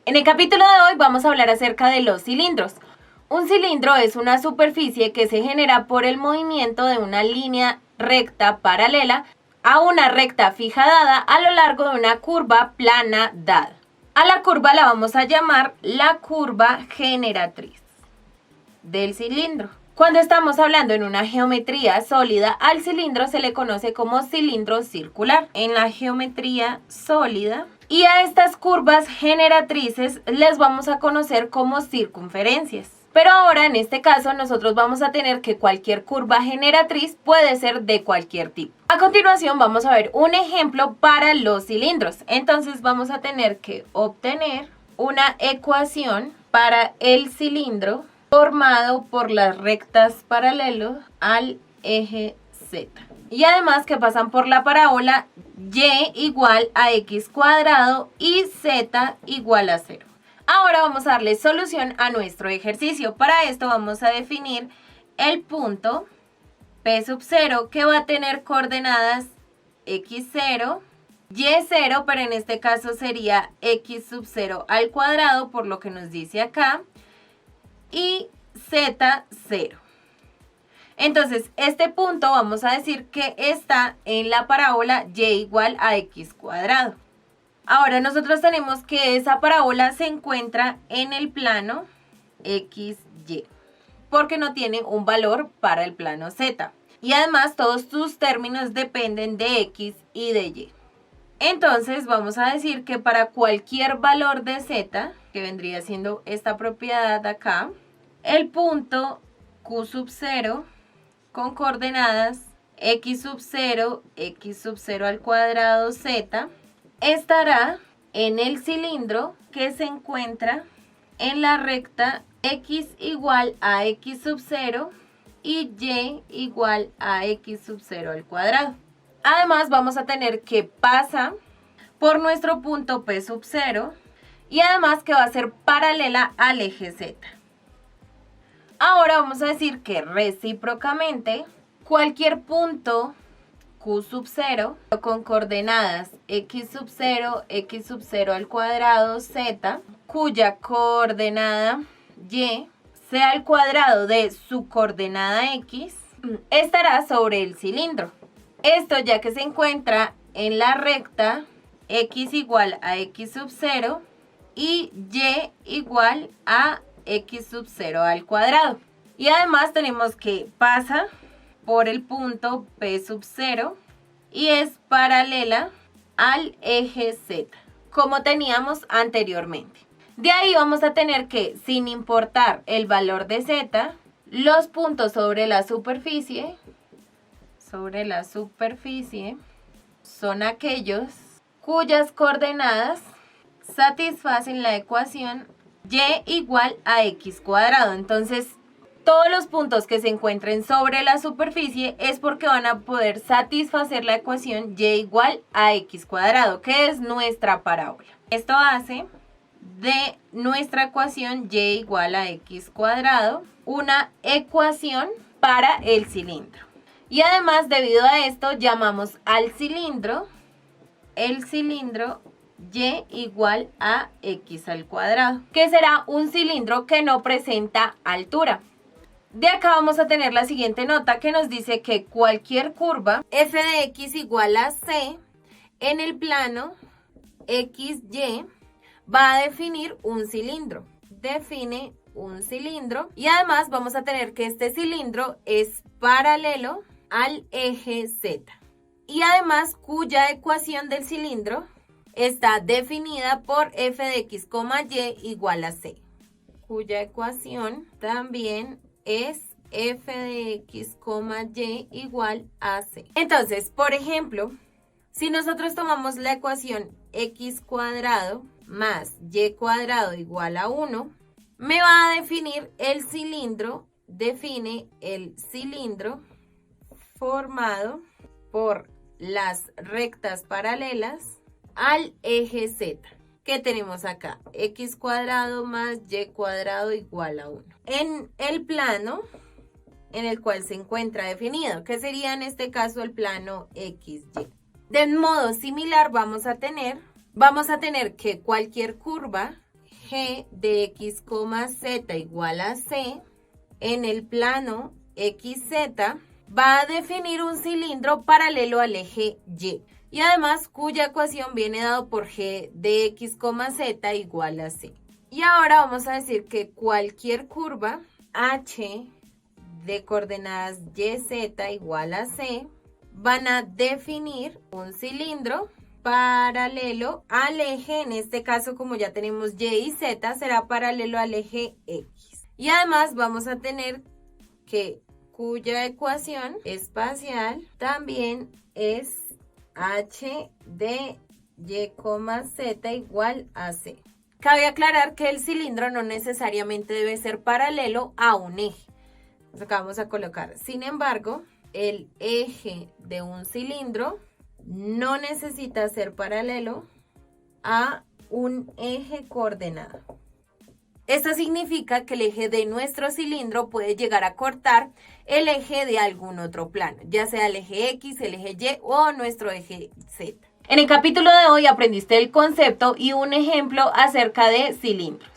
En el capítulo de hoy vamos a hablar acerca de los cilindros. Un cilindro es una superficie que se genera por el movimiento de una línea recta paralela a una recta fija dada a lo largo de una curva plana dada. A la curva la vamos a llamar la curva generatriz del cilindro. Cuando estamos hablando en una geometría sólida, al cilindro se le conoce como cilindro circular. En la geometría sólida, y a estas curvas generatrices les vamos a conocer como circunferencias. Pero ahora en este caso nosotros vamos a tener que cualquier curva generatriz puede ser de cualquier tipo. A continuación vamos a ver un ejemplo para los cilindros. Entonces vamos a tener que obtener una ecuación para el cilindro formado por las rectas paralelas al eje Z. Y además que pasan por la parábola y igual a x cuadrado y z igual a 0. Ahora vamos a darle solución a nuestro ejercicio. Para esto vamos a definir el punto P sub 0 que va a tener coordenadas x0, y0, pero en este caso sería x sub 0 al cuadrado por lo que nos dice acá, y z0. Entonces, este punto vamos a decir que está en la parábola y igual a x cuadrado. Ahora nosotros tenemos que esa parábola se encuentra en el plano XY, porque no tiene un valor para el plano Z. Y además todos sus términos dependen de X y de Y. Entonces vamos a decir que para cualquier valor de Z, que vendría siendo esta propiedad de acá, el punto Q sub 0 con coordenadas x sub 0 al cuadrado z estará en el cilindro que se encuentra en la recta x igual a x sub 0 y y igual a x sub 0 al cuadrado. Además vamos a tener que pasa por nuestro punto P sub 0 y además que va a ser paralela al eje Z. Ahora vamos a decir que recíprocamente cualquier punto Q sub 0 con coordenadas x sub 0 al cuadrado z, cuya coordenada y sea al cuadrado de su coordenada x, estará sobre el cilindro. Esto ya que se encuentra en la recta x igual a x sub 0 y y igual a x sub 0 al cuadrado. Y además tenemos que pasa por el punto P sub 0 y es paralela al eje Z, como teníamos anteriormente. De ahí vamos a tener que, sin importar el valor de Z, los puntos sobre la superficie son aquellos cuyas coordenadas satisfacen la ecuación y igual a x cuadrado. Entonces, todos los puntos que se encuentren sobre la superficie es porque van a poder satisfacer la ecuación y igual a x cuadrado, que es nuestra parábola. Esto hace de nuestra ecuación y igual a x cuadrado una ecuación para el cilindro. Y además, debido a esto, llamamos al cilindro el cilindro y igual a x al cuadrado, que será un cilindro que no presenta altura. De acá vamos a tener la siguiente nota que nos dice que cualquier curva f de x igual a c en el plano XY va a definir un cilindro. Define un cilindro y además vamos a tener que este cilindro es paralelo al eje Z. Y además cuya ecuación del cilindro está definida por f de x, y igual a c, cuya ecuación también es f de x, y igual a c. Entonces, por ejemplo, si nosotros tomamos la ecuación x cuadrado más y cuadrado igual a 1, me va a definir el cilindro, define el cilindro formado por las rectas paralelas al eje Z, que tenemos acá, x cuadrado más y cuadrado igual a 1. En el plano en el cual se encuentra definido, que sería en este caso el plano XY. De modo similar vamos a tener que cualquier curva G de x, z igual a C en el plano XZ va a definir un cilindro paralelo al eje Y. Y además cuya ecuación viene dado por G de x, z igual a C. Y ahora vamos a decir que cualquier curva H de coordenadas YZ igual a C van a definir un cilindro paralelo al eje, en este caso como ya tenemos Y y Z, será paralelo al eje X. Y además vamos a tener que cuya ecuación espacial también es H de Y, Z igual a C. Cabe aclarar que el cilindro no necesariamente debe ser paralelo a un eje. Entonces acá vamos a colocar, sin embargo, el eje de un cilindro no necesita ser paralelo a un eje coordenado. Esto significa que el eje de nuestro cilindro puede llegar a cortar el eje de algún otro plano, ya sea el eje X, el eje Y o nuestro eje Z. En el capítulo de hoy aprendiste el concepto y un ejemplo acerca de cilindros.